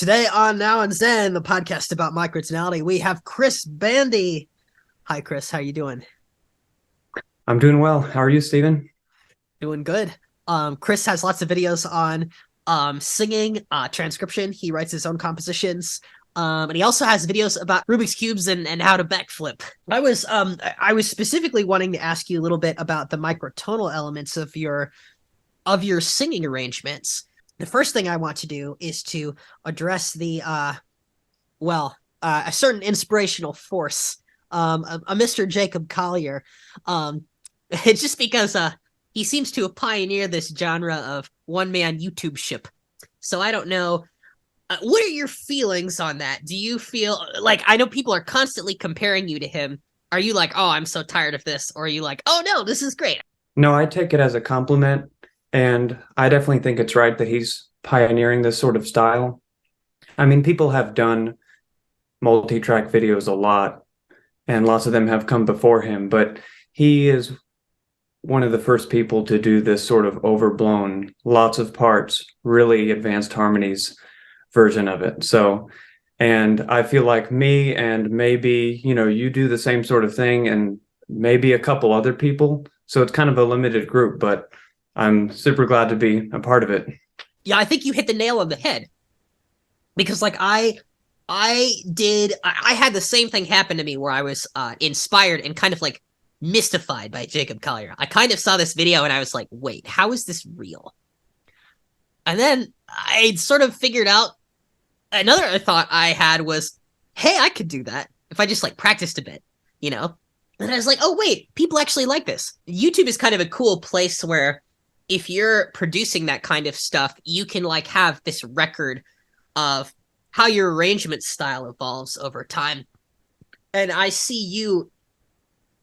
Today on Now and Zen, the podcast about microtonality, we have Chris Bandy. Hi, Chris. How you doing? I'm doing well. How are you, Steven? Doing good. Chris has lots of videos on singing, transcription. He writes his own compositions. And he also has videos about Rubik's cubes and how to backflip. I was specifically wanting to ask you a little bit about the microtonal elements of your singing arrangements. The first thing I want to do is to address a certain inspirational force, a Mr. Jacob Collier. It's just because he seems to have pioneered this genre of one man YouTube ship. So I don't know. What are your feelings on that? Do you feel like, I know people are constantly comparing you to him? Are you like, oh, I'm so tired of this? Or are you like, oh no, this is great? No, I take it as a compliment, and I definitely think it's right that he's pioneering this sort of style. I mean, people have done multi-track videos a lot, and lots of them have come before him, but he is one of the first people to do this sort of overblown, lots of parts, really advanced harmonies version of it. So, and I feel like me and maybe, you do the same sort of thing and maybe a couple other people. So it's kind of a limited group, but I'm super glad to be a part of it. Yeah, I think you hit the nail on the head because like I had the same thing happen to me where I was inspired and kind of like mystified by Jacob Collier. I kind of saw this video and I was like, wait, how is this real? And then I sort of figured out another thought I had was, hey, I could do that if I just like practiced a bit, you know? And I was like, oh wait, people actually like this. YouTube is kind of a cool place where if you're producing that kind of stuff, you can like have this record of how your arrangement style evolves over time. And I see you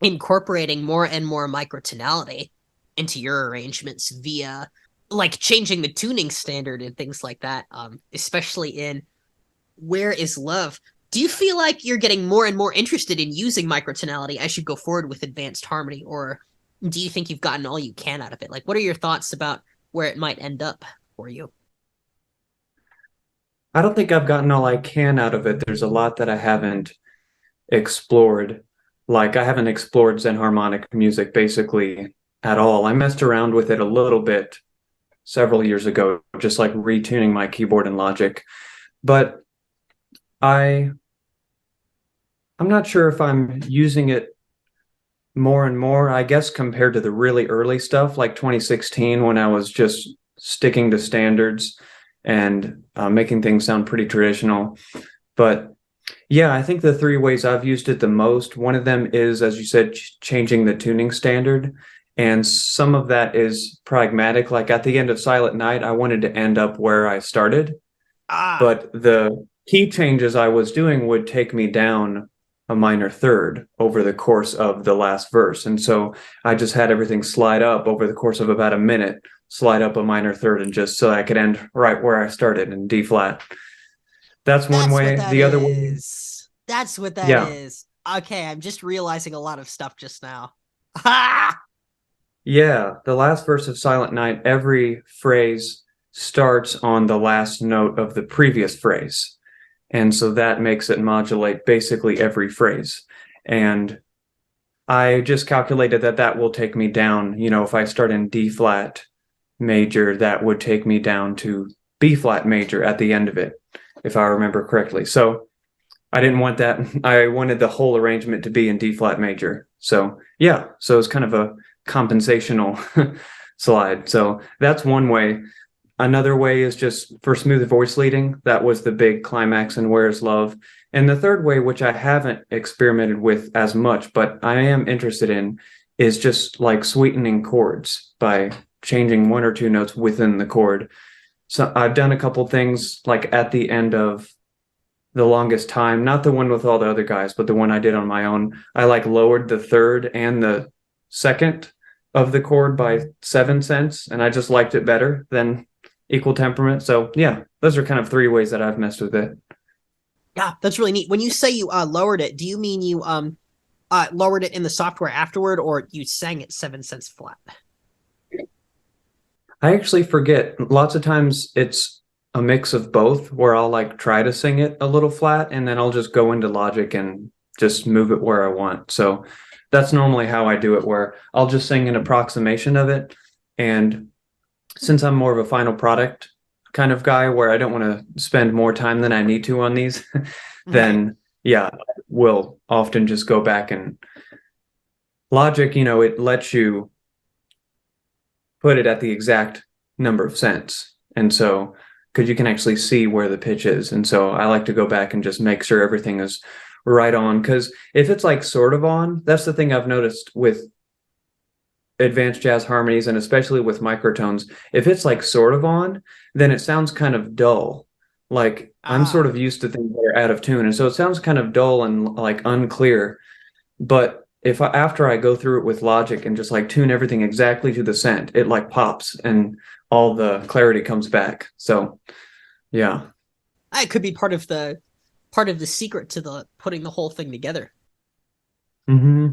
incorporating more and more microtonality into your arrangements via like changing the tuning standard and things like that, especially in Where is Love. Do you feel like you're getting more and more interested in using microtonality as you go forward with advanced harmony, or do you think you've gotten all you can out of it? Like, what are your thoughts about where it might end up for you? I don't think I've gotten all I can out of it. There's a lot that I haven't explored. Like, I haven't explored Zen harmonic music basically at all. I messed around with it a little bit several years ago, just like retuning my keyboard in Logic. But I I'm not sure if I'm using it more and more, I guess, compared to the really early stuff like 2016 when I was just sticking to standards and making things sound pretty traditional. But yeah, I think the three ways I've used it the most, one of them is, as you said, changing the tuning standard. And some of that is pragmatic. Like at the end of Silent Night, I wanted to end up where I started, Ah, but the key changes I was doing would take me down a minor third over the course of the last verse. And so I just had everything slide up over the course of about a minute, slide up a minor third, and just so I could end right where I started in D flat. That's one that's what way. that The other way, is. That's what that yeah, is. Okay, I'm just realizing a lot of stuff just now. Ha! yeah, the last verse of Silent Night, every phrase starts on the last note of the previous phrase. And so that makes it modulate basically every phrase. And I just calculated that that will take me down. If I start in D flat major, that would take me down to B flat major at the end of it, if I remember correctly. So I didn't want that. I wanted the whole arrangement to be in D flat major. So yeah, so it's kind of a compensational slide. So that's one way. Another way is just for smooth voice leading. That was the big climax in Where's Love. And the third way, which I haven't experimented with as much, but I am interested in, is just like sweetening chords by changing one or two notes within the chord. So I've done a couple things like at the end of The Longest Time, not the one with all the other guys, but the one I did on my own. I like lowered the third and the second of the chord by 7 cents, and I just liked it better than equal temperament. So yeah, those are kind of three ways that I've messed with it. Yeah, that's really neat. When you say you lowered it, do you mean you lowered it in the software afterward, or you sang it 7 cents flat? I actually forget. Lots of times it's a mix of both where I'll like try to sing it a little flat and then I'll just go into Logic and just move it where I want. So that's normally how I do it, where I'll just sing an approximation of it. And since I'm more of a final product kind of guy where I don't want to spend more time than I need to on these, Right. then yeah, we'll often just go back and Logic, it lets you put it at the exact number of cents. And so, because you can actually see where the pitch is. And so I like to go back and just make sure everything is right on. Because if it's like sort of on, that's the thing I've noticed with advanced jazz harmonies and especially with microtones. If it's like sort of on, then it sounds kind of dull. Like I'm sort Ah. of used to things that are out of tune. And so it sounds kind of dull and like unclear. But if after I go through it with Logic and just like tune everything exactly to the cent, it like pops and all the clarity comes back. So yeah. It could be part of the secret to the putting the whole thing together. Hmm.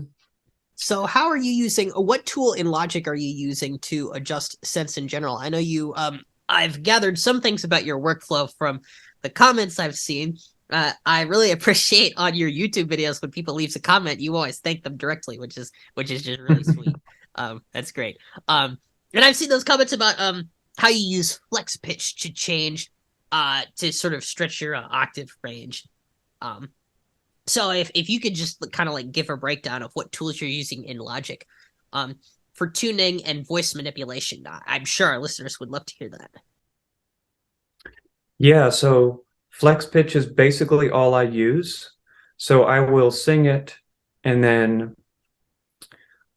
So how are you using what tool in Logic are you using to adjust sense in general? I know I've gathered some things about your workflow from the comments I've seen. I really appreciate on your YouTube videos when people leaves a comment, you always thank them directly, which is just really sweet. That's great. And I've seen those comments about how you use flex pitch to change to sort of stretch your octave range. Um, so if you could just kind of like give a breakdown of what tools you're using in Logic, um, for tuning and voice manipulation, I'm sure our listeners would love to hear that. Yeah, so flex pitch is basically all I use. So I will sing it and then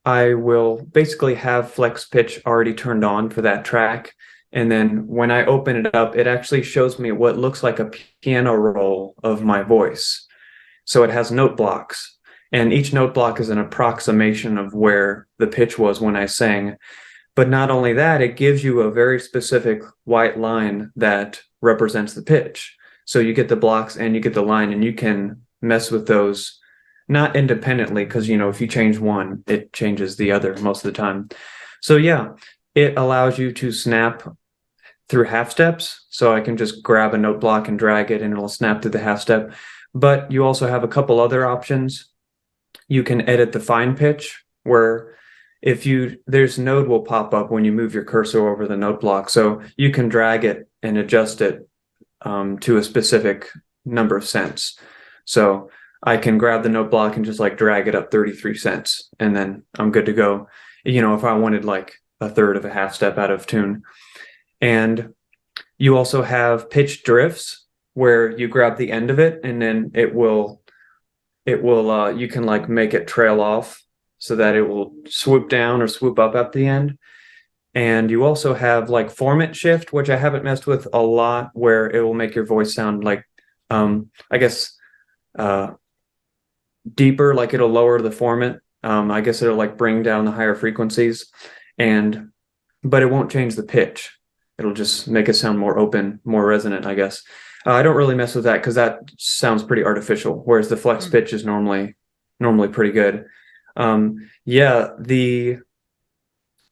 I will basically have flex pitch already turned on for that track. And then when I open it up, it actually shows me what looks like a piano roll of my voice. So it has note blocks, and each note block is an approximation of where the pitch was when I sang. But not only that, it gives you a very specific white line that represents the pitch. So you get the blocks and you get the line, and you can mess with those not independently because, if you change one, it changes the other most of the time. So yeah, it allows you to snap through half steps. So I can just grab a note block and drag it and it'll snap through the half step. But you also have a couple other options. You can edit the fine pitch where if there's node will pop up when you move your cursor over the note block. So you can drag it and adjust it to a specific number of cents. So I can grab the note block and just like drag it up 33 cents and then I'm good to go. If I wanted like a third of a half step out of tune. And you also have pitch drifts where you grab the end of it and then it will you can like make it trail off so that it will swoop down or swoop up at the end. And you also have like format shift, which I haven't messed with a lot, where it will make your voice sound like I guess uh deeper, like it'll lower the format. I guess it'll like bring down the higher frequencies and but it won't change the pitch. It'll just make it sound more open, more resonant, I guess. I don't really mess with that because that sounds pretty artificial, whereas the flex Mm. pitch is normally pretty good. Yeah, the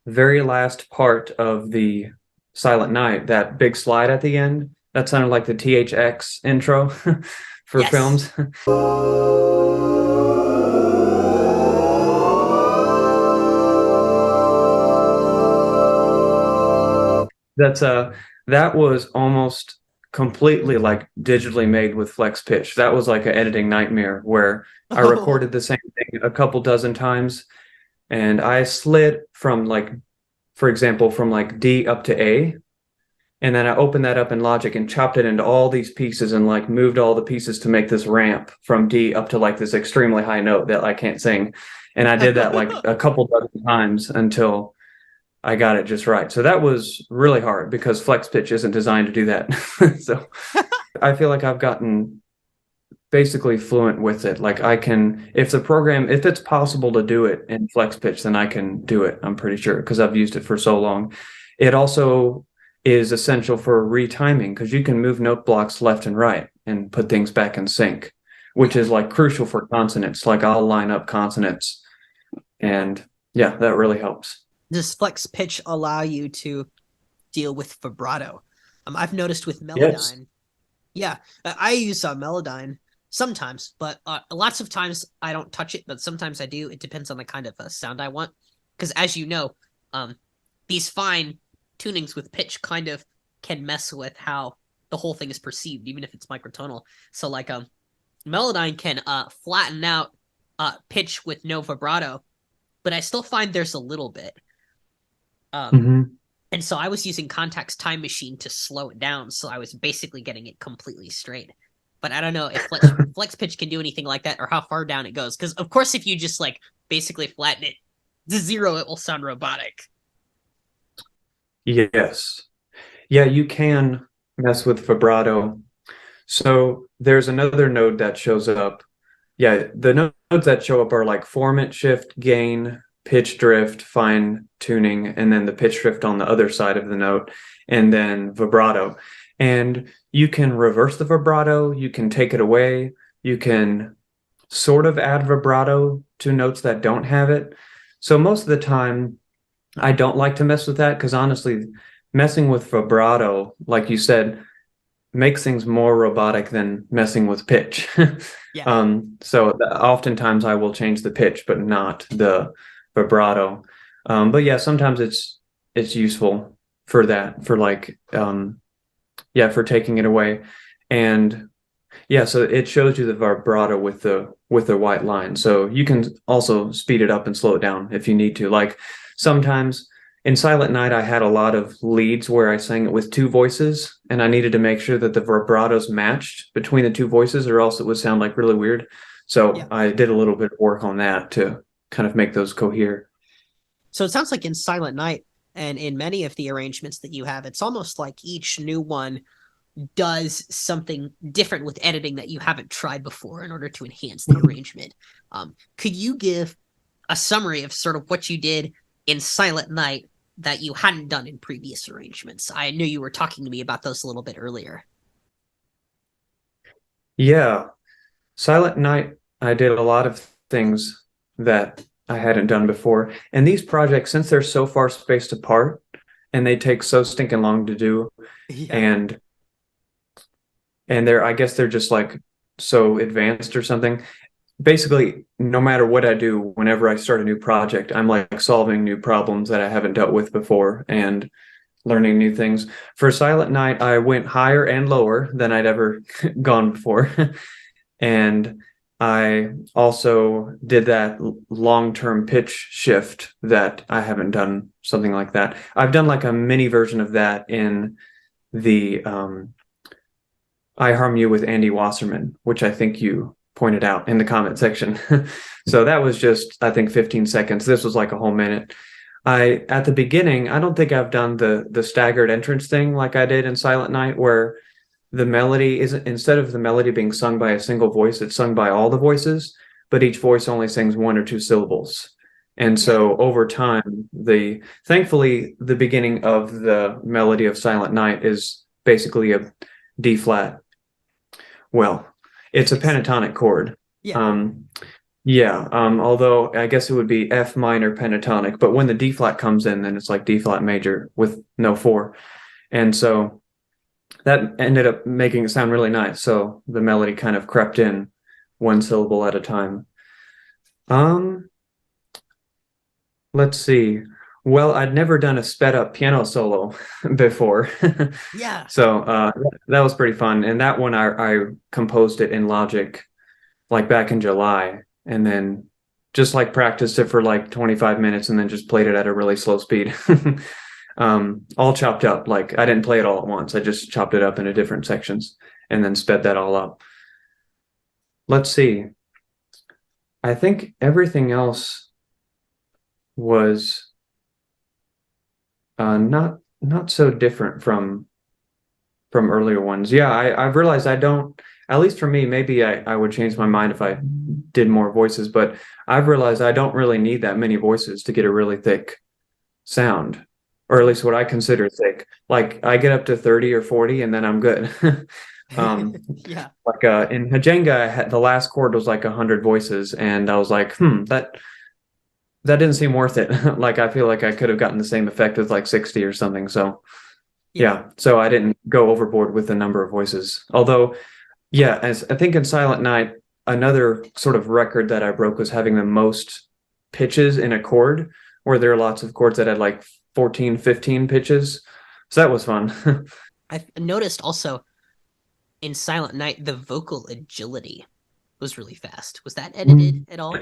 very last part of the Silent Night, that big slide at the end, that sounded like the THX intro for Yes. films. That's that was almost completely like digitally made with flex pitch. That was like an editing nightmare where I Oh. recorded the same thing a couple dozen times and I slid from like, for example, from like D up to A. And then I opened that up in Logic and chopped it into all these pieces and like moved all the pieces to make this ramp from D up to like this extremely high note that I can't sing. And I did that like a couple dozen times until I got it just right. So that was really hard because flex pitch isn't designed to do that. So I feel like I've gotten basically fluent with it. Like if it's possible to do it in flex pitch, then I can do it. I'm pretty sure because I've used it for so long. It also is essential for retiming because you can move note blocks left and right and put things back in sync, which is like crucial for consonants. Like I'll line up consonants and yeah, that really helps. Does flex pitch allow you to deal with vibrato? I've noticed with Yes. Melodyne. Yeah, I use Melodyne sometimes, but lots of times I don't touch it, but sometimes I do. It depends on the kind of sound I want. Because as you know, um, these fine tunings with pitch kind of can mess with how the whole thing is perceived, even if it's microtonal. So like Melodyne can flatten out pitch with no vibrato, but I still find there's a little bit. Um, Hmm. and so I was using Contact's Time Machine to slow it down, so I was basically getting it completely straight. But I don't know if flex pitch can do anything like that or how far down it goes. Because of course, if you just like basically flatten it to zero, it will sound robotic. Yes. Yeah, you can mess with vibrato. So there's another node that shows up. Yeah, the nodes that show up are like formant shift, gain, pitch drift, fine tuning, and then the pitch drift on the other side of the note, and then vibrato. And you can reverse the vibrato, you can take it away, you can sort of add vibrato to notes that don't have it. So most of the time, I don't like to mess with that because honestly, messing with vibrato, like you said, makes things more robotic than messing with pitch. Yeah. So oftentimes I will change the pitch, but not the vibrato. But yeah, sometimes it's useful for that, for like yeah, for taking it away. And yeah, so it shows you the vibrato with the white line. So you can also speed it up and slow it down if you need to. Like sometimes in Silent Night, I had a lot of leads where I sang it with two voices, and I needed to make sure that the vibratos matched between the two voices, or else it would sound like really weird. So Yeah. I did a little bit of work on that to kind of make those cohere. So it sounds like in Silent Night and in many of the arrangements that you have, it's almost like each new one does something different with editing that you haven't tried before in order to enhance the arrangement. Could you give a summary of sort of what you did in Silent Night that you hadn't done in previous arrangements? I knew you were talking to me about those a little bit earlier. Yeah, Silent Night, I did a lot of things that I hadn't done before. And these projects, since they're so far spaced apart and they take so stinking long to do, Yeah. and they're I guess they're just like so advanced or something. Basically, no matter what I do, whenever I start a new project, I'm like solving new problems that I haven't dealt with before and learning new things. For Silent Night, I went higher and lower than I'd ever gone before. And I also did that long-term pitch shift that I haven't done something like that. I've done like a mini version of that in the I Harm You with Andy Wasserman, which I think you pointed out in the comment section. So that was just, I think, 15 seconds. This was like a whole minute. I at the beginning, I don't think I've done the staggered entrance thing like I did in Silent Night, where the melody isn't, instead of the melody being sung by a single voice, it's sung by all the voices, but each voice only sings one or two syllables. And Yeah. so over time, the thankfully the beginning of the melody of Silent Night is basically a D flat. Well, it's a It's pentatonic chord. yeah. Um, yeah, although I guess it would be F minor pentatonic, but when the D flat comes in, then it's like D flat major with no four. And so that ended up making it sound really nice. So the melody kind of crept in one syllable at a time. Um, let's see. Well, I'd never done a sped up piano solo before. Yeah. So that was pretty fun. And that one I composed it in Logic like back in July, and then just like practiced it for like 25 minutes and then just played it at a really slow speed. All chopped up. Like I didn't play it all at once. I just chopped it up into different sections and then sped that all up. Let's see. I think everything else was not so different from earlier ones. Yeah, I've realized I don't, at least for me, maybe I would change my mind if I did more voices, but I've realized I don't really need that many voices to get a really thick sound, or at least what I consider thick. Like I get up to 30 or 40 and then I'm good. Yeah. Like in Hajenga, the last chord was like 100 voices, and I was like, that didn't seem worth it. Like I feel like I could have gotten the same effect with like 60 or something. So Yeah. Yeah, so I didn't go overboard with the number of voices. Although, yeah, as I think in Silent Night, another sort of record that I broke was having the most pitches in a chord, where there are lots of chords that had like 14, 15 pitches. So that was fun. I've noticed also in Silent Night the vocal agility was really fast. Was that edited Mm. at all?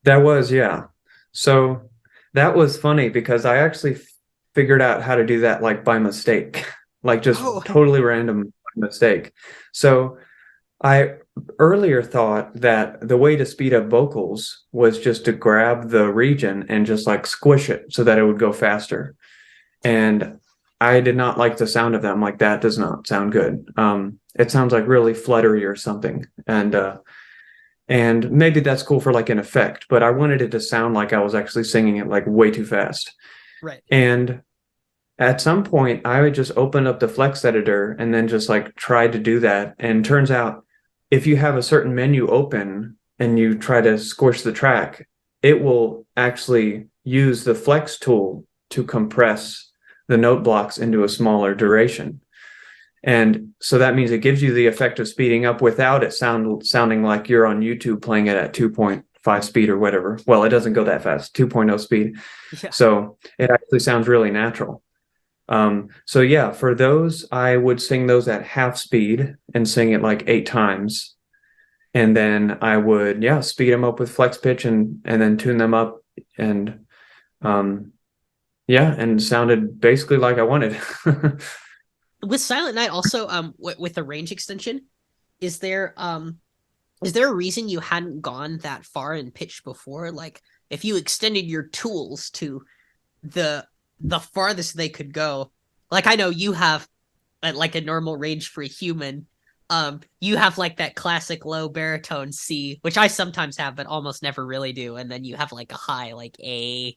That was, yeah. So that was funny because I actually figured out how to do that like by mistake, like just Oh, totally random mistake. So I earlier thought that the way to speed up vocals was just to grab the region and just like squish it so that it would go faster. And I did not like the sound of them. Like that does not sound good. It sounds like really fluttery or something. And maybe that's cool for like an effect, but I wanted it to sound like I was actually singing it like way too fast. right. And at some point, I would just open up the Flex editor and then just like try to do that. And turns out if you have a certain menu open and you try to squish the track, it will actually use the Flex tool to compress the note blocks into a smaller duration. And so that means it gives you the effect of speeding up without it sounding like you're on YouTube playing it at 2.5 speed or whatever. Well, it doesn't go that fast, 2.0 speed. Yeah. So it actually sounds really natural. So yeah, for those, I would sing those at half speed and sing it like 8 times. And then I would, yeah, speed them up with flex pitch and then tune them up and um yeah, and sounded basically like I wanted. With Silent Night also with the range extension, is there is there a reason you hadn't gone that far in pitch before? Like if you extended your tools to the the farthest they could go. Like I know you have like a normal range for a human. You have like that classic low baritone C, which I sometimes have, but almost never really do. And then you have like a high, like A,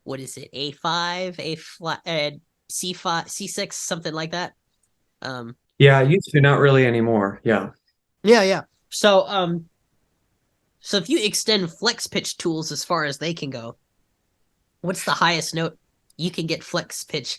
what is it, A5, A flat, C5, C6, something like that. Um, Yeah, I used to, not really anymore. Yeah. yeah, yeah. So, so if you extend flex pitch tools as far as they can go, what's the highest note you can get flex pitch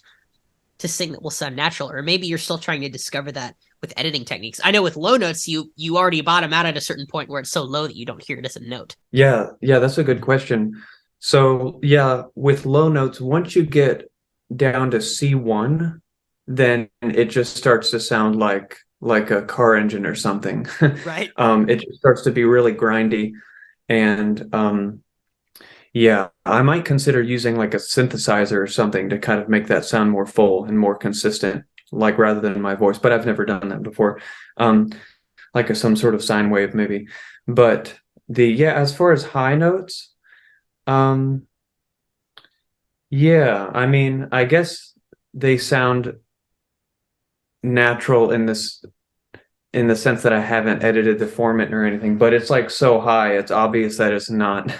to sing that will sound natural? Or maybe you're still trying to discover that with editing techniques. I know with low notes, you already bottom out at a certain point where it's so low that you don't hear it as a note. Yeah, that's a good question. So, yeah, with low notes, once you get down to C1, then it just starts to sound like a car engine or something. Right? It just starts to be really grindy. And yeah, I might consider using like a synthesizer or something to kind of make that sound more full and more consistent, like rather than my voice, but I've never done that before. Um, like some sort of sine wave maybe. But yeah, as far as high notes, um, yeah, I mean, I guess they sound natural in the sense that I haven't edited the format or anything, but it's like so high, it's obvious that it's not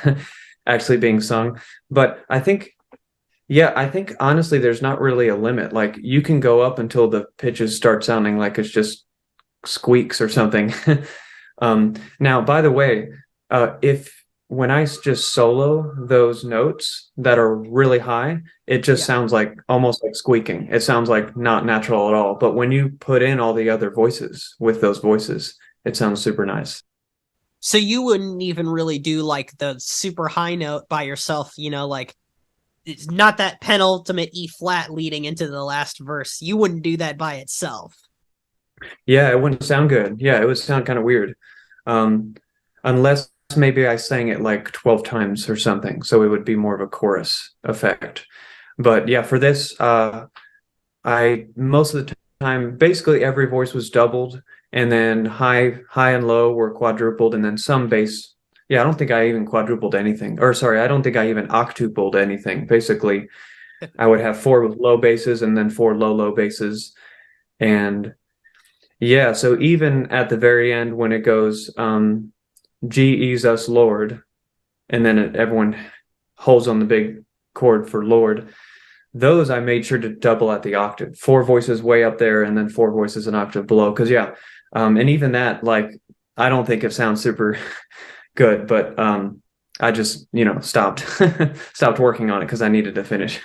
actually being sung. But I think honestly, there's not really a limit. Like you can go up until the pitches start sounding like it's just squeaks or something. Now, by the way, if when I just solo those notes that are really high, it just Yeah. sounds like almost like squeaking. It sounds like not natural at all. But when you put in all the other voices with those voices, it sounds super nice. So you wouldn't even really do like the super high note by yourself, like it's not that penultimate E flat leading into the last verse. You wouldn't do that by itself. Yeah, it wouldn't sound good. Yeah, it would sound kind of weird. Um, Unless maybe I sang it like 12 times or something, so it would be more of a chorus effect. But yeah, for this, I most of the time, basically every voice was doubled, and then high and low were quadrupled, and then some bass. Yeah, I don't think I even quadrupled anything. Or sorry, I don't think I even octupled anything. Basically, I would have four with low basses and then four low basses. And yeah, so even at the very end when it goes G ease us Lord, and then everyone holds on the big chord for Lord. Those I made sure to double at the octave, four voices way up there, and then four voices an octave below. Because yeah, and even that, like, I don't think it sounds super good, but I just stopped stopped working on it because I needed to finish.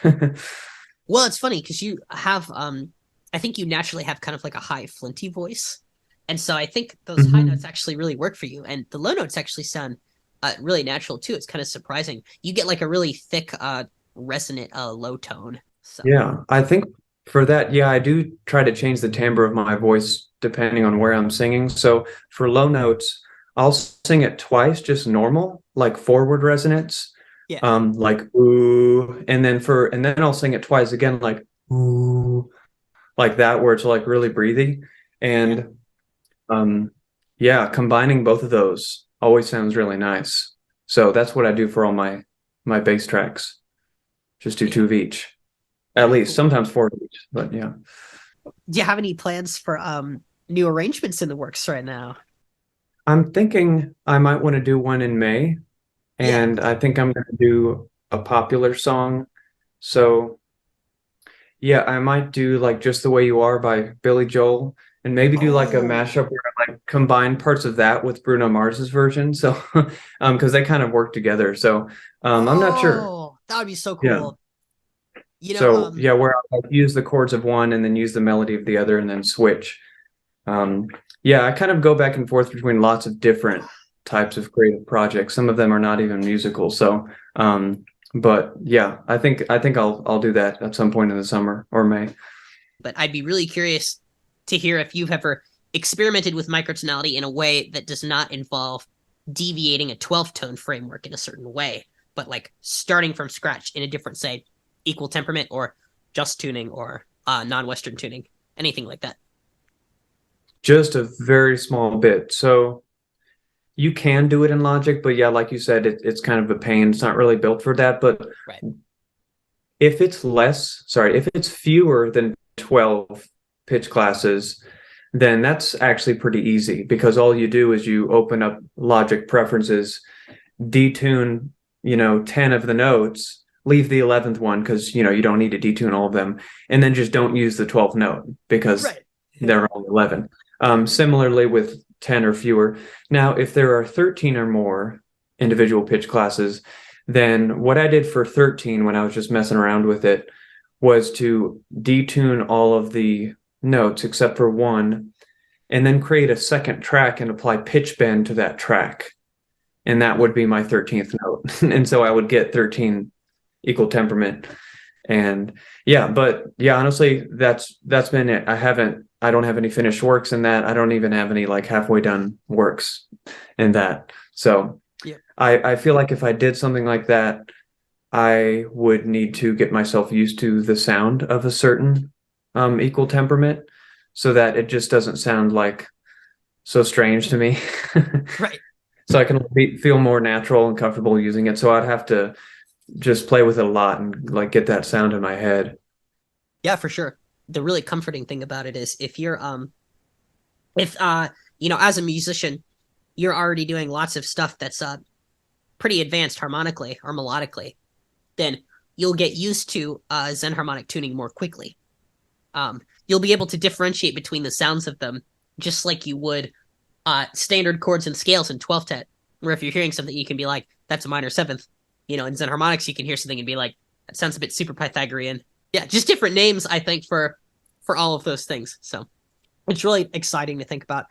Well, it's funny because you have I think you naturally have kind of like a high flinty voice. And so I think those high notes Hmm. actually really work for you. And the low notes actually sound really natural too. It's kind of surprising. You get like a really thick resonant low tone. So Yeah, I think for that, yeah, I do try to change the timbre of my voice depending on where I'm singing. So for low notes, I'll sing it twice, just normal, like forward resonance, yeah. like ooh, and then I'll sing it twice again, like ooh, like that, where it's like really breathy. Yeah. And um, yeah, combining both of those always sounds really nice. So that's what I do for all my bass tracks. Just do Yeah. two of each. At Very least cool. sometimes four of each, but yeah. Do you have any plans for new arrangements in the works right now? I'm thinking I might want to do one in May, Yeah. and I think I'm going to do a popular song. So yeah, I might do like Just the Way You Are by Billy Joel, and maybe do like a Oh, mashup where I like combine parts of that with Bruno Mars's version. So because they kind of work together. So I'm not sure. that would be so Yeah. cool. You know, So yeah, where I like use the chords of one and then use the melody of the other and then switch. Um, yeah, I kind of go back and forth between lots of different types of creative projects. Some of them are not even musical. So, but yeah, I think I'll do that at some point in the summer or May. but I'd be really curious to hear if you've ever experimented with microtonality in a way that does not involve deviating a 12 tone framework in a certain way, but like starting from scratch in a different, say, equal temperament or just tuning or non Western tuning, anything like that. Just a very small bit. So you can do it in Logic, but yeah, like you said, it's kind of a pain. It's not really built for that. But Right. if it's fewer than 12 pitch classes, then that's actually pretty easy because all you do is you open up Logic preferences, detune, 10 of the notes, leave the 11th one because, you don't need to detune all of them, and then just don't use the 12th note because Right. there are only 11. Similarly with 10 or fewer. Now, if there are 13 or more individual pitch classes, then what I did for 13 when I was just messing around with it was to detune all of the notes except for one, and then create a second track and apply pitch bend to that track. And that would be my 13th note. And so I would get 13 equal temperament. And yeah, but yeah, honestly, that's been it. I don't have any finished works in that. I don't even have any like halfway done works in that. So Yeah. I feel like if I did something like that, I would need to get myself used to the sound of a certain equal temperament so that it just doesn't sound like so strange to me. Right. So I can feel more natural and comfortable using it. So I'd have to just play with it a lot and like get that sound in my head. Yeah, for sure. The really comforting thing about it is if as a musician, you're already doing lots of stuff that's pretty advanced harmonically or melodically, then you'll get used to Zen harmonic tuning more quickly. You'll be able to differentiate between the sounds of them just like you would standard chords and scales in 12th tet, where if you're hearing something, you can be like, that's a minor seventh. In Zen harmonics, you can hear something and be like, that sounds a bit super Pythagorean. Yeah, just different names, I think, for all of those things. So it's really exciting to think about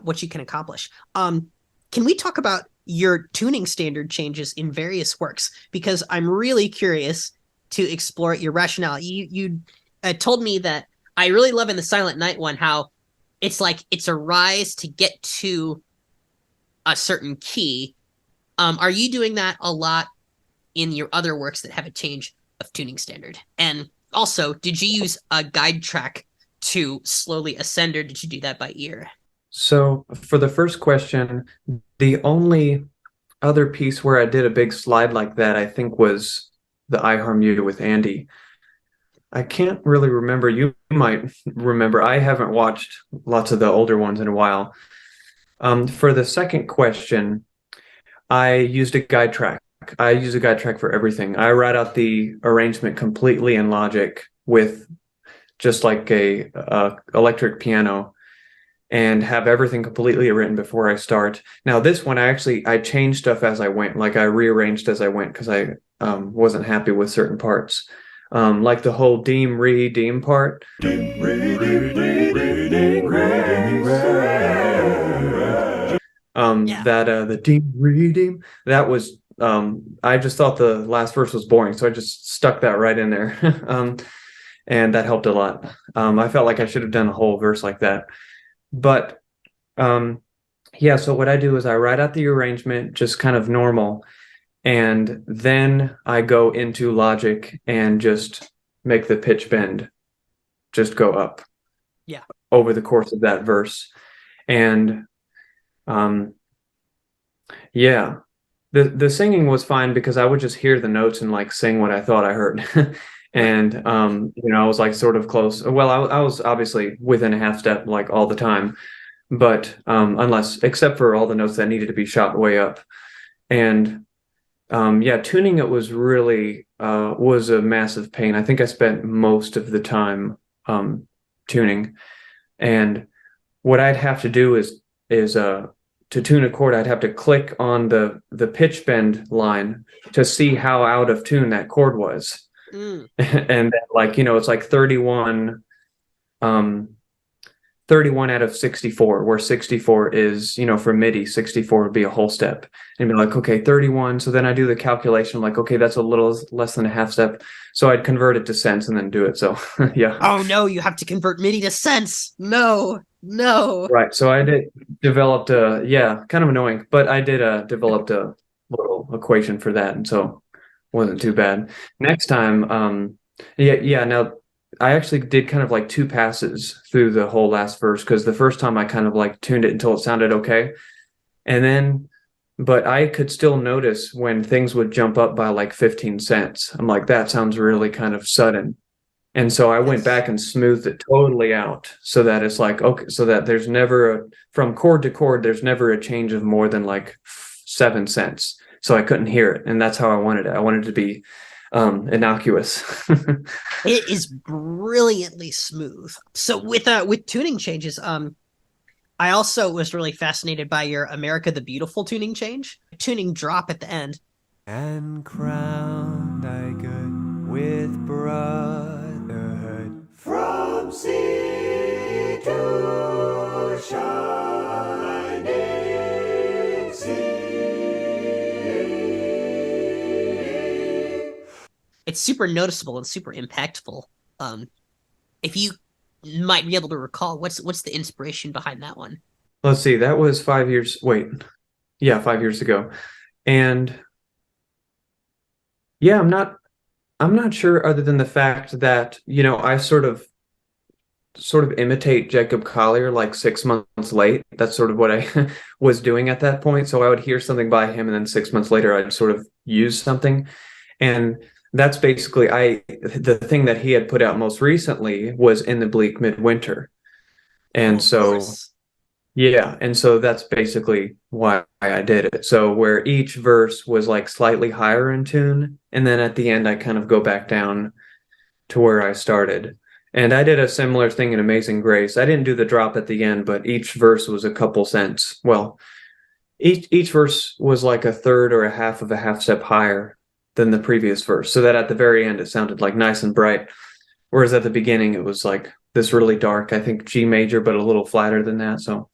what you can accomplish. Can we talk about your tuning standard changes in various works? Because I'm really curious to explore your rationale. You told me that I really love in the Silent Night one how it's like it's a rise to get to a certain key. Are you doing that a lot in your other works that have a change of tuning standard? And also, did you use a guide track to slowly ascend, or did you do that by ear? So for the first question, the only other piece where I did a big slide like that, I think was the I Harm You with Andy. I can't really remember. You might remember. I haven't watched lots of the older ones in a while. For the second question, I used a guide track. I use a guide track for everything. I write out the arrangement completely in Logic with just like a electric piano and have everything completely written before I start. Now this one I changed stuff as I went, like I rearranged as I went because I wasn't happy with certain parts. like the whole deem redeem part. Yeah. That the deem redeem, that was I just thought the last verse was boring, so I just stuck that right in there. And that helped a lot. I felt like I should have done a whole verse like that. But um yeah, so what I do is I write out the arrangement just kind of normal, and then I go into Logic and just make the pitch bend just go up Yeah. over the course of that verse. And um yeah, the singing was fine because I would just hear the notes and like sing what I thought I heard. Right. And I was like sort of close. Well, I was obviously within a half step like all the time, but unless except for all the notes that needed to be shot way up. And yeah, tuning it was really was a massive pain. I think I spent most of the time tuning. And what I'd have to do is to tune a chord, I'd have to click on the pitch bend line to see how out of tune that chord was. Mm. And like, it's like um 31 out of 64, where 64 is, for MIDI, 64 would be a whole step. And be like, okay, 31. So then I do the calculation, like, okay, that's a little less than a half step. So I'd convert it to cents and then do it. So yeah. Oh no, you have to convert MIDI to cents. No, no. Right. So I did developed a, yeah, kind of annoying, but I did developed a little equation for that. And so it wasn't too bad. Next time, yeah, now I actually did kind of like two passes through the whole last verse, because the first time I kind of like tuned it until it sounded okay. And then, but I could still notice when things would jump up by like 15 cents. I'm like, that sounds really kind of sudden. And so I went Yes. back and smoothed it totally out so that it's like, okay, so that there's never from chord to chord, there's never a change of more than like 7 cents. So I couldn't hear it. And that's how I wanted it. I wanted it to be innocuous. It is brilliantly smooth. So with tuning changes, I also was really fascinated by your America the Beautiful tuning change. Tuning drop at the end. And crowned I good with brotherhood from sea to shining sea. It's super noticeable and super impactful. If you might be able to recall, what's the inspiration behind that one? Let's see, that was 5 years. Wait, yeah, 5 years ago. And yeah, I'm not sure, other than the fact that, I sort of imitate Jacob Collier like 6 months late. That's sort of what I was doing at that point. So I would hear something by him, and then 6 months later, I'd sort of use something. And that's basically the thing that he had put out most recently was In the Bleak Midwinter. Oh, And of so, course. yeah. And so that's basically why I did it. So where each verse was like slightly higher in tune. And then at the end, I kind of go back down to where I started. And I did a similar thing in Amazing Grace. I didn't do the drop at the end, but each verse was a couple cents. Well, each verse was like a third or a half of a half step higher than the previous verse, so that at the very end it sounded like nice and bright. Whereas at the beginning it was like this really dark, I think G major, but a little flatter than that. So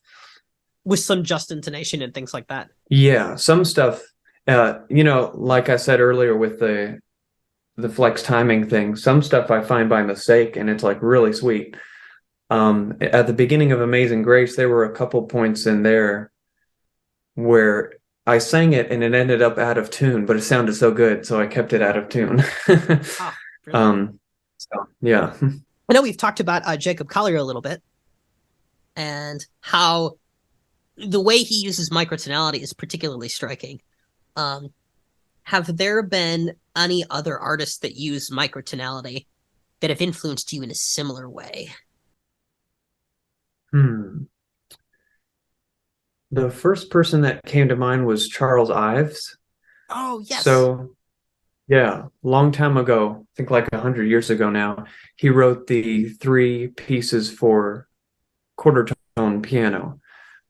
With some just intonation and things like that. yeah, some stuff, like I said earlier with the flex timing thing, some stuff I find by mistake and it's like really sweet. At the beginning of Amazing Grace, there were a couple points in there where I sang it and it ended up out of tune, but it sounded so good, so I kept it out of tune. Ah, brilliant. um, so yeah. I know we've talked about Jacob Collier a little bit and how the way he uses microtonality is particularly striking. Um, have there been any other artists that use microtonality that have influenced you in a similar way? Hmm. The first person that came to mind was Charles Ives. Oh, yes. So yeah, long time ago, I think like 100 years ago now, he wrote the three pieces for quarter tone piano,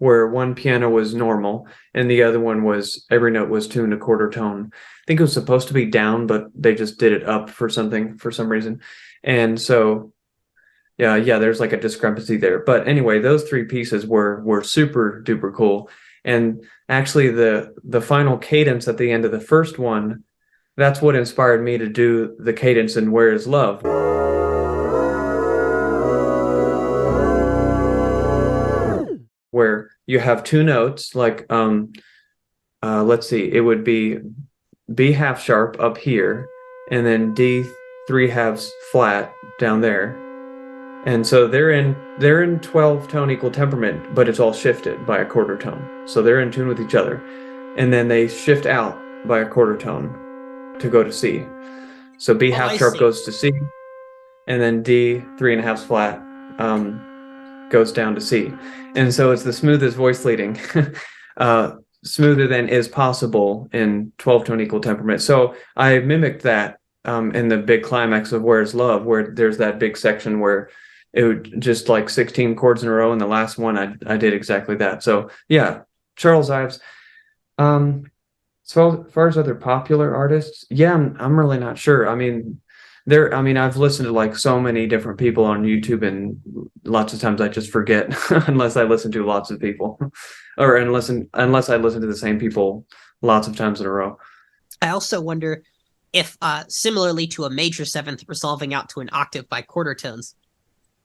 where one piano was normal and the other one was every note was tuned a quarter tone. I think it was supposed to be down, but they just did it up for some reason. And so yeah, there's like a discrepancy there. But anyway, those three pieces were super duper cool. And actually the final cadence at the end of the first one, that's what inspired me to do the cadence in Where Is Love, where you have two notes like let's see, it would be B half sharp up here and then D three halves flat down there. And so they're in 12 tone equal temperament, but it's all shifted by a quarter tone. So they're in tune with each other. And then they shift out by a quarter tone to go to C. So B half sharp goes to C, and then D 3.5 flat goes down to C. And so it's the smoothest voice leading. Smoother than is possible in 12 tone equal temperament. So I mimicked that in the big climax of Where's Love, where there's that big section where it would just like 16 chords in a row, and the last one I did exactly that. So yeah, Charles Ives. So as far as other popular artists, yeah, I'm really not sure. I mean, I've listened to like so many different people on YouTube, and lots of times I just forget unless I listen to lots of people, or unless I listen to the same people lots of times in a row. I also wonder if, similarly to a major seventh resolving out to an octave by quarter tones,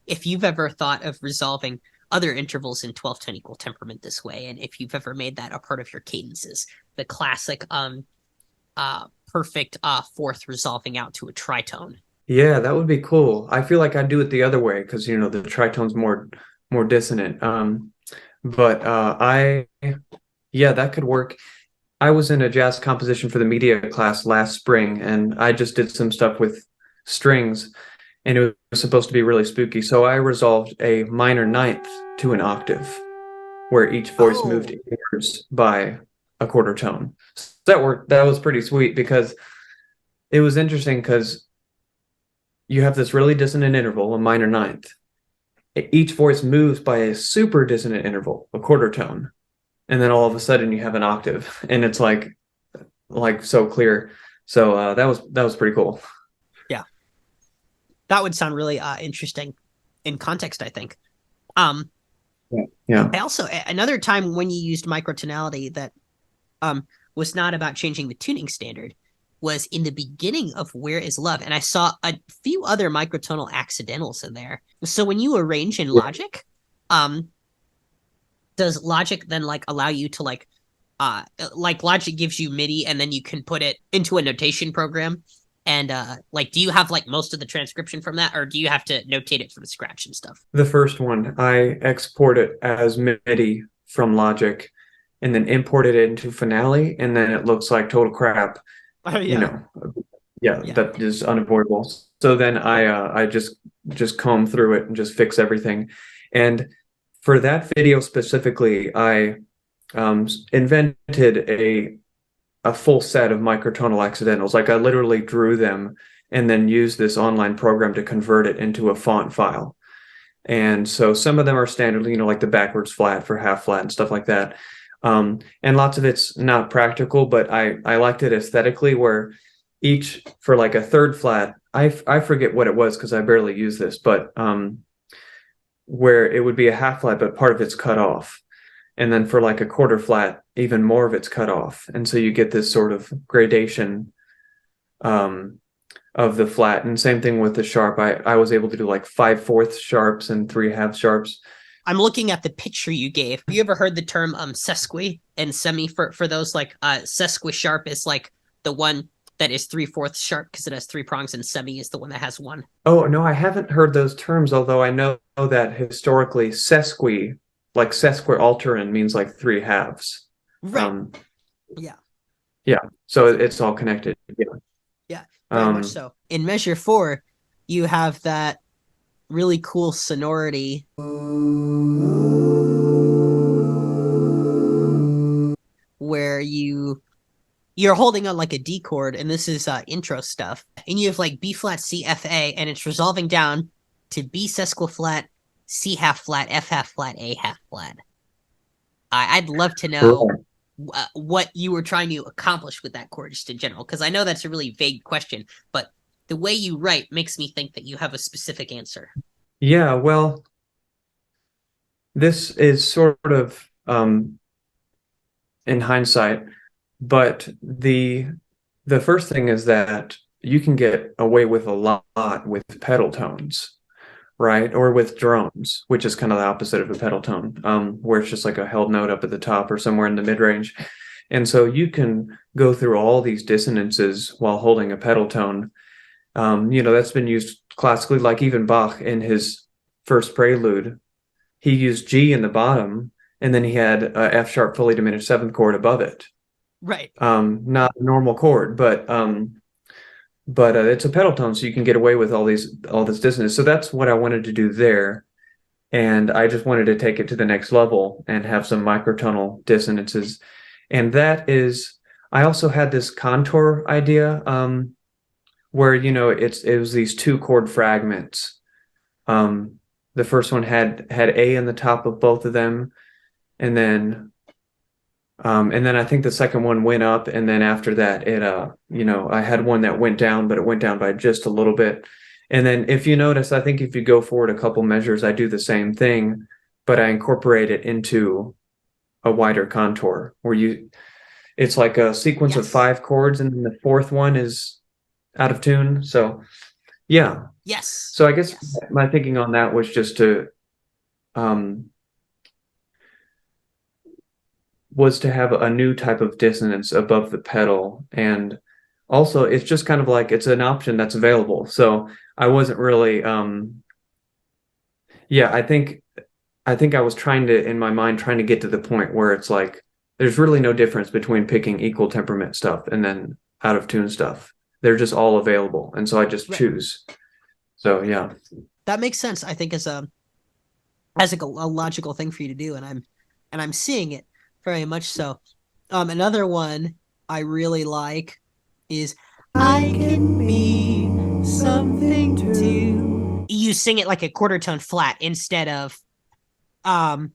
if you've ever thought of resolving other intervals in 12 tone equal temperament this way, and if you've ever made that a part of your cadences, the classic perfect fourth resolving out to a tritone. Yeah, that would be cool. I feel like I'd do it the other way because the tritone's more dissonant. But yeah, that could work. I was in a jazz composition for the media class last spring, and I just did some stuff with strings, and it was supposed to be really spooky. So I resolved a minor ninth to an octave, where each voice moved inwards by a quarter tone. So that worked. That was pretty sweet because it was interesting because you have this really dissonant interval, a minor ninth. Each voice moves by a super dissonant interval, a quarter tone. And then all of a sudden you have an octave, and it's like so clear. So that was pretty cool. Yeah. That would sound really interesting in context, I think. Yeah. I also, another time when you used microtonality that was not about changing the tuning standard was in the beginning of Where Is Love, and I saw a few other microtonal accidentals in there. So when you arrange in Logic, does Logic then like allow you to like Logic gives you MIDI and then you can put it into a notation program? And like, do you have like most of the transcription from that, or do you have to notate it from scratch and stuff? The first one, I export it as MIDI from Logic and then import it into Finale, and then it looks like total crap. Oh, yeah. Yeah, that is unavoidable. So then I just comb through it and just fix everything. And for that video specifically, I invented a full set of microtonal accidentals. Like I literally drew them and then used this online program to convert it into a font file. And so some of them are standard, like the backwards flat for half flat and stuff like that. And lots of it's not practical, but I liked it aesthetically, where each for like a third flat, I forget what it was because I barely use this, but where it would be a half flat, but part of it's cut off. And then for like a quarter flat, even more of it's cut off. And so you get this sort of gradation of the flat. And same thing with the sharp. I was able to do like 5/4 sharps and 3/2 sharps. I'm looking at the picture you gave. Have you ever heard the term sesqui and semi for those? Like sesqui sharp is like the one that is 3/4 sharp because it has three prongs, and semi is the one that has one. Oh, no, I haven't heard those terms, although I know that historically sesqui, like sesquialterin, means like 3/2. Right. Yeah. So it's all connected. Yeah, very much so. In measure 4, you have that really cool sonority where you're holding on like a D chord, and this is intro stuff, and you have like B flat C F A, and it's resolving down to B sesquiflat, C half flat, F half flat, A half flat. I'd love to know Right. what you were trying to accomplish with that chord just in general, because I know that's a really vague question, but the way you write makes me think that you have a specific answer. Yeah, well, this is sort of in hindsight, but the first thing is that you can get away with a lot with pedal tones, right? Or with drones, which is kind of the opposite of a pedal tone, where it's just like a held note up at the top or somewhere in the mid range. And so you can go through all these dissonances while holding a pedal tone. That's been used classically, like even Bach in his first prelude, he used G in the bottom, and then he had a F sharp fully diminished seventh chord above it. Right. Not a normal chord, but it's a pedal tone, so you can get away with all this dissonance. So that's what I wanted to do there, and I just wanted to take it to the next level and have some microtonal dissonances. And that is, I also had this contour idea, where it was these two chord fragments. The first one had A in the top of both of them, and then I think the second one went up, and then after that, I had one that went down, but it went down by just a little bit. And then if you notice, I think if you go forward a couple measures, I do the same thing, but I incorporate it into a wider contour it's like a sequence of Yes. 5 chords, and then the fourth one is out of tune. So yeah. Yes. So I guess Yes. my thinking on that was just um, to have a new type of dissonance above the pedal. And also it's just kind of like it's an option that's available. So I wasn't really yeah, I think I was trying to in my mind trying to get to the point where it's like there's really no difference between picking equal temperament stuff and then out of tune stuff. They're just all available. And so I just Right. choose. So yeah. That makes sense. I think as like a logical thing for you to do, and I'm seeing it very much so. Another one I really like is I can be something too. You sing it like a quarter tone flat instead of um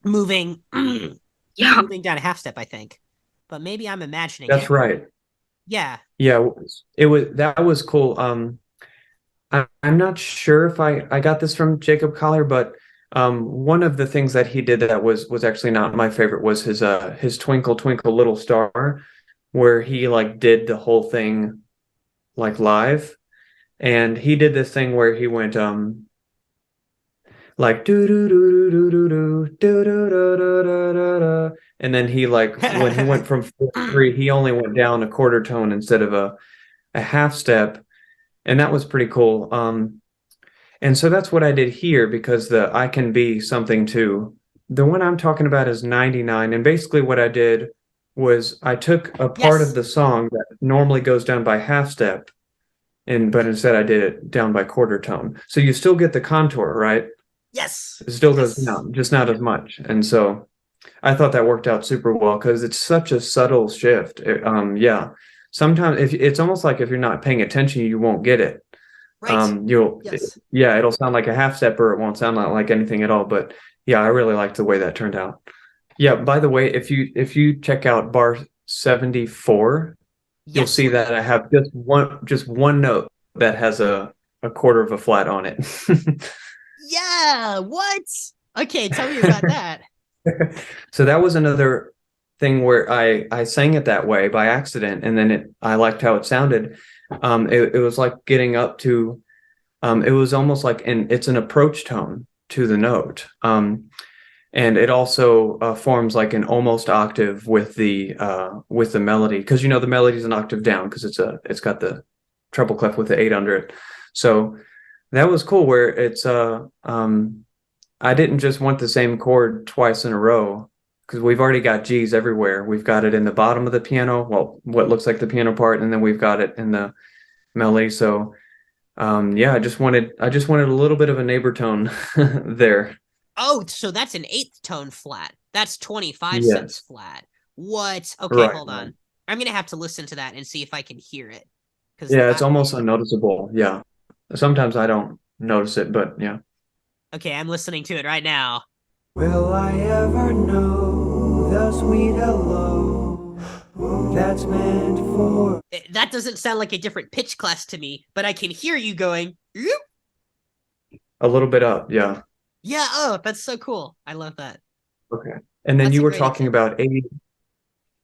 moving Yeah. moving down a half step, I think. But maybe I'm imagining That's it. right. Yeah. Yeah, it was that was cool. I'm not sure if I got this from Jacob Collier, but one of the things that he did that was actually not my favorite was his Twinkle Twinkle Little Star, where he like did the whole thing like live, and he did this thing where he went like do do do do do do do do do do do do do, and then he like when he went from 4/3, he only went down a quarter tone instead of a half step, and that was pretty cool. And so that's what I did here because the I can be something too. The one I'm talking about is 99. And basically what I did was I took a part of Yes. the song that normally goes down by half step, but instead I did it down by quarter tone. So you still get the contour, right? Yes. It still goes Yes. down, just not as much. And so I thought that worked out super well because it's such a subtle shift. Yeah. Sometimes if it's almost like if you're not paying attention, you won't get it. Right. You'll Yes. yeah, it'll sound like a half step or it won't sound like anything at all. But yeah, I really liked the way that turned out. Yeah, by the way, if you check out bar 74, you'll Yes. see that I have just one note that has a quarter of a flat on it. Yeah. What? Okay, tell me about that. So that was another thing where I sang it that way by accident, and then I liked how it sounded. It was like getting up to it was almost like it's an approach tone to the note. And it also forms like an almost octave with the melody because the melody is an octave down because it's got the treble clef with the 8 under it. So that was cool where I didn't just want the same chord twice in a row because we've already got G's everywhere. We've got it in the bottom of the piano, well, what looks like the piano part, and then we've got it in the melody. So yeah, I just wanted a little bit of a neighbor tone there. Oh, so that's an eighth tone flat. That's 25 cents Yes. flat. What? Okay, Right, hold right. on. I'm gonna have to listen to that and see if I can hear it. Because Yeah, it's I almost unnoticeable. Yeah. Sometimes I don't notice it, but yeah. okay, I'm listening to it right now. Will I ever know the sweet hello that's meant for? That doesn't sound like a different pitch class to me, but I can hear you going, "Oop." A little bit up, yeah. Yeah, oh, that's so cool. I love that. Okay. And then That's you a were great talking example. about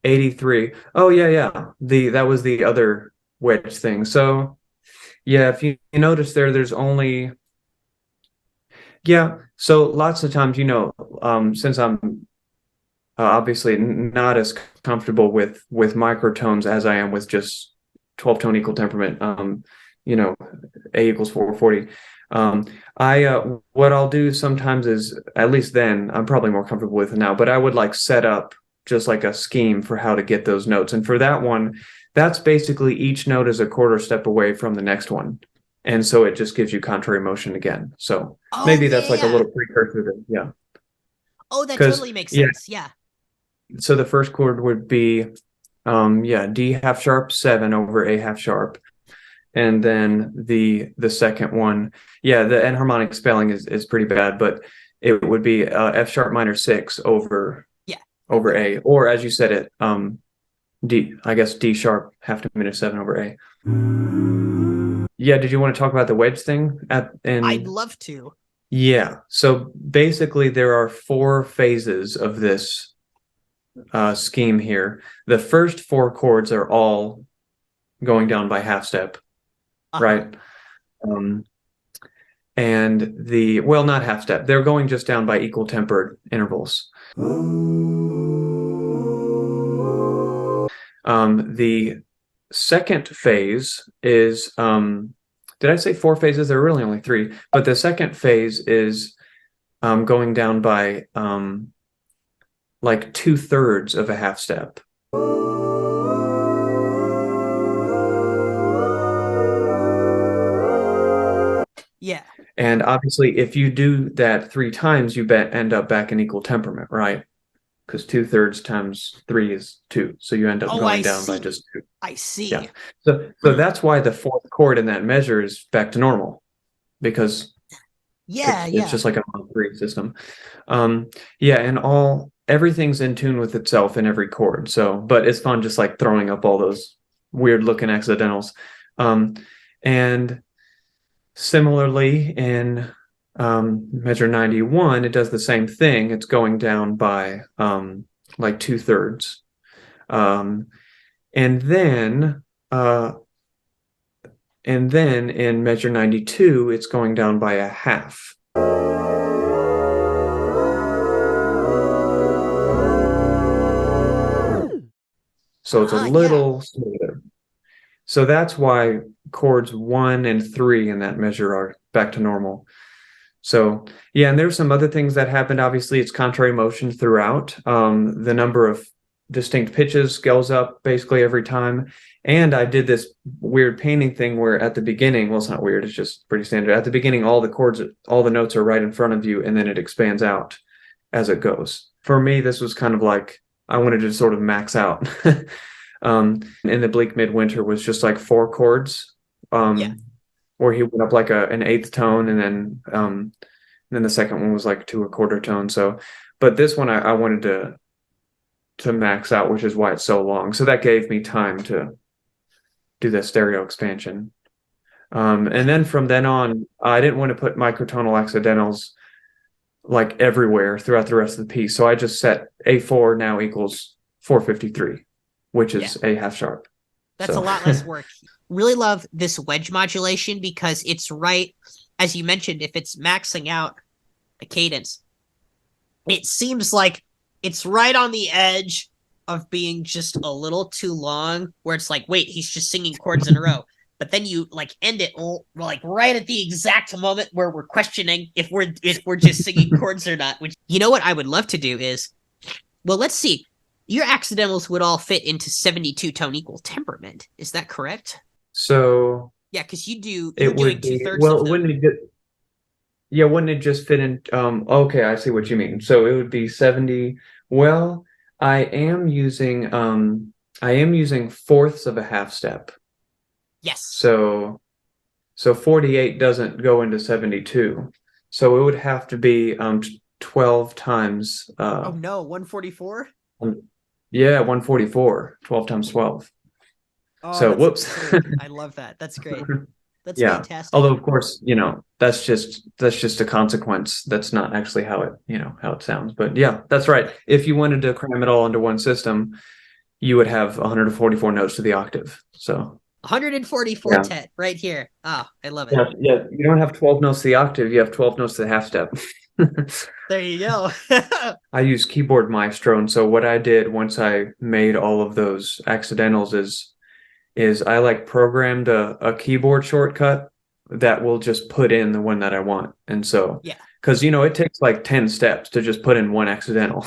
83. Oh yeah, yeah. That was the other wedge thing. So yeah, if you notice there's only yeah. So lots of times, since I'm obviously not as comfortable with microtones as I am with just 12 tone equal temperament. You know, A equals 440. I What I'll do sometimes is, at least then I'm probably more comfortable with it now, but I would like set up just like a scheme for how to get those notes. And for that one, that's basically each note is a quarter step away from the next one. And so it just gives you contrary motion again. So Oh, maybe yeah, that's like a yeah. little precursor to, yeah. Oh, that Because totally makes yeah, sense. Yeah. so the first chord would be D half sharp 7 over A half sharp. And then the second one, yeah, the enharmonic spelling is pretty bad, but it would be F sharp minor 6 Yeah. over A, or as you said it, D, I guess D sharp half diminished 7 over A. Yeah, did you want to talk about the wedge thing I'd in love to. yeah. So basically there are 4 phases of this scheme here. The first 4 chords are all going down by half step, Uh-huh. right? Um, and well, not half step. They're going just down by equal tempered intervals. The second phase is, did I say 4 phases? There are really only 3, but the second phase is going down by like 2/3 of a half step. Yeah. And obviously, if you do that 3 times, you end up back in equal temperament, right? Because 2/3 times 3 is 2. So you end up Oh, I going down by see. just 2. I Yeah. see. So Hmm. that's why the fourth chord in that measure is back to normal, because Yeah, it's yeah. just like a mod 3 system. Yeah, and everything's in tune with itself in every chord. So, but it's fun just like throwing up all those weird looking accidentals. Um, and Similarly, in measure 91, it does the same thing. It's going down by like 2/3. Um, and then uh, and then in measure 92, it's going down by a half. So it's a Yeah. little smoother. So that's why chords 1 and 3 in that measure are back to normal. So yeah, and there's some other things that happened. Obviously, it's contrary motion throughout. The number of distinct pitches scales up basically every time. And I did this weird painting thing where at the beginning, well, it's not weird, it's just pretty standard. At the beginning, all the notes are right in front of you, and then it expands out as it goes. For me, this was kind of like I wanted to sort of max out. In the bleak midwinter was just like 4 chords. Yeah. Where he went up like an eighth tone, and then the second one was like 2 1/4 tone. So, but this one I wanted to max out, which is why it's so long. So that gave me time to do the stereo expansion. And Yeah. then from then on, I didn't want to put microtonal accidentals like everywhere throughout the rest of the piece. So I just set A4 now equals 453, which Yeah. is A half sharp. That's a So lot less work. Really love this wedge modulation because it's right, as you mentioned, if it's maxing out a cadence, it seems like it's right on the edge of being just a little too long, where it's like, wait, he's just singing chords in a row. But then you like end it like right at the exact moment where we're questioning if we're just singing chords or not. Which, you know what I would love to do is, well, let's see. Your accidentals would all fit into 72 tone equal temperament. Is that correct? so Yeah, because you're it doing would two be, thirds of well, them. wouldn't it just fit in? Okay, I see what you mean. So it would be 70. Well, I am using fourths of a half step. Yes. So 48 doesn't go into 72. So it would have to be 12 times. Oh no, 144. Yeah, 144. 12 times 12. Oh, So that's whoops. absurd. I love that. That's great. That's Yeah. fantastic. Although of course, that's just a consequence. That's not actually how it sounds. But yeah, that's right. If you wanted to cram it all into one system, you would have 144 notes to the octave. So 144 yeah. tet right here. Oh, I love it. Yeah, yeah. You don't have 12 notes to the octave, you have 12 notes to the half step. There you go. I use Keyboard Maestro, and so what I did once I made all of those accidentals is I like programmed a keyboard shortcut that will just put in the one that I want. And so Yeah. because it takes like 10 steps to just put in one accidental.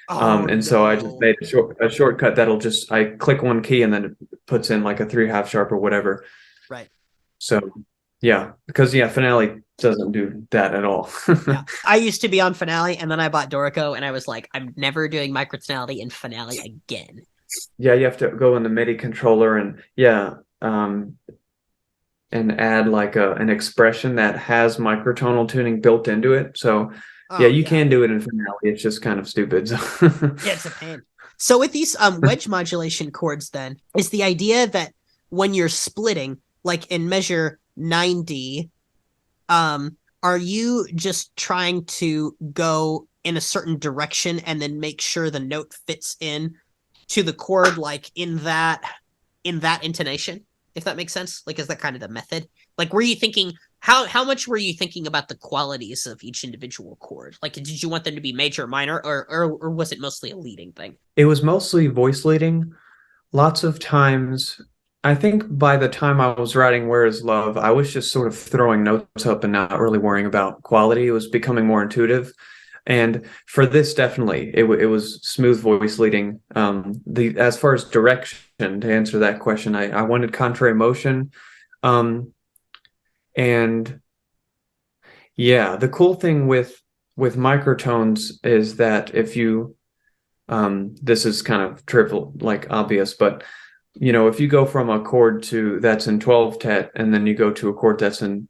Oh And so I just no. made a shortcut I click one key and then it puts in like a 3/2 sharp or whatever. Right. So yeah, because Finale doesn't do that at all. Yeah. I used to be on Finale and then I bought Dorico and I was like, I'm never doing microtonality in Finale again. Yeah, you have to go in the MIDI controller and and add like an expression that has microtonal tuning built into it. So yeah, Oh you yeah. can do it in Finale. It's just kind of stupid. Yeah, it's a pain. So with these wedge modulation chords then, is the idea that when you're splitting, like in measure 90, are you just trying to go in a certain direction and then make sure the note fits in to the chord like in that intonation, if that makes sense? Like, is that kind of the method? Like, were you thinking how much were you thinking about the qualities of each individual chord? Like, did you want them to be major or minor, or was it mostly a leading thing? It was mostly voice leading. Lots of times, I think by the time I was writing Where Is Love, I was just sort of throwing notes up and not really worrying about quality. It was becoming more intuitive. And for this, definitely, it was smooth voice leading. As far as direction, to answer that question, I wanted contrary motion. And yeah, the cool thing with microtones is that if you this is kind of trivial, like obvious, but if you go from a chord that's in 12 tet and then you go to a chord that's in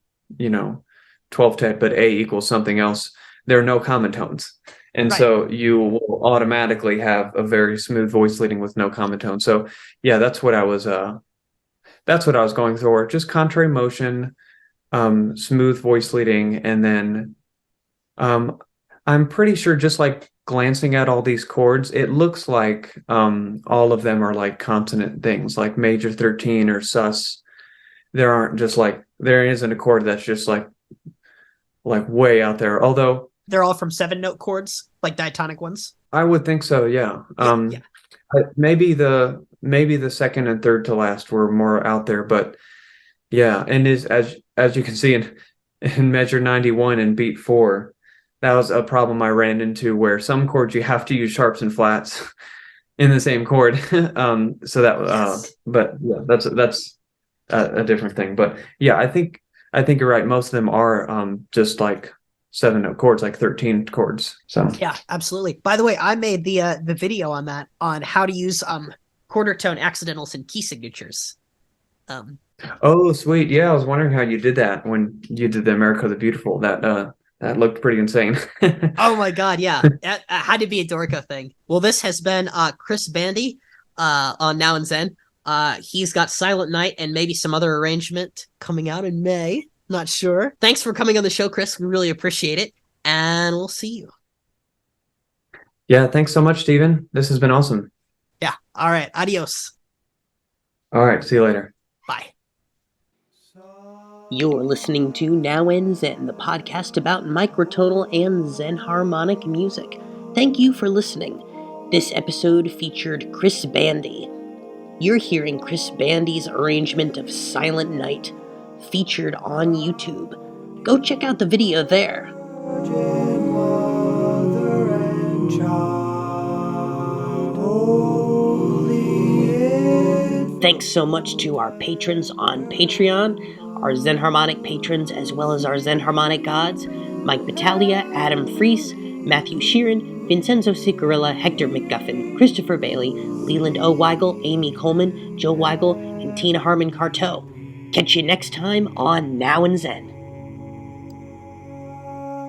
12 tet but A equals something else, there are no common tones. And Right. so you will automatically have a very smooth voice leading with no common tone. So yeah, that's what I was going for. Just contrary motion, smooth voice leading, and then I'm pretty sure just like glancing at all these chords, it looks like all of them are like consonant things, like major 13 or sus. There isn't a chord that's just like way out there. Although They're all from 7-note chords, like diatonic ones. I would think so, yeah. Yeah. Maybe the second and third to last were more out there, but yeah, and as you can see in measure 91 and beat 4, that was a problem I ran into where some chords you have to use sharps and flats in the same chord. So that Yes. but yeah, that's a different thing. But yeah, I think you're right. Most of them are just like 7-note chords, like 13 chords. So Yeah, absolutely. By the way, I made the video on that, on how to use quarter tone accidentals and key signatures. oh sweet, yeah, I was wondering how you did that when you did the America the Beautiful. That looked pretty insane. Oh my god, yeah. That had to be a Dorico thing. Well, this has been Chris Bandy on Now and Zen. He's got Silent Night and maybe some other arrangement coming out in May. Not sure. Thanks for coming on the show, Chris. We really appreciate it. And we'll see you. Yeah, thanks so much, Steven. This has been awesome. Yeah. All right. Adios. All right, see you later. Bye. You're listening to Now and Zen, the podcast about microtonal and Zen harmonic music. Thank you for listening. This episode featured Chris Bandy. You're hearing Chris Bandy's arrangement of Silent Night, featured on YouTube. Go check out the video there. Virgin Mother and Child, Holy Infant. Thanks so much to our patrons on Patreon, our Zen Harmonic patrons, as well as our Zen Harmonic gods, Mike Battaglia, Adam Freese, Matthew Sheeran, Vincenzo Sicarilla, Hector McGuffin, Christopher Bailey, Leland O. Weigel, Amy Coleman, Joe Weigel, and Tina Harmon Carteau. Catch you next time on Now and Zen.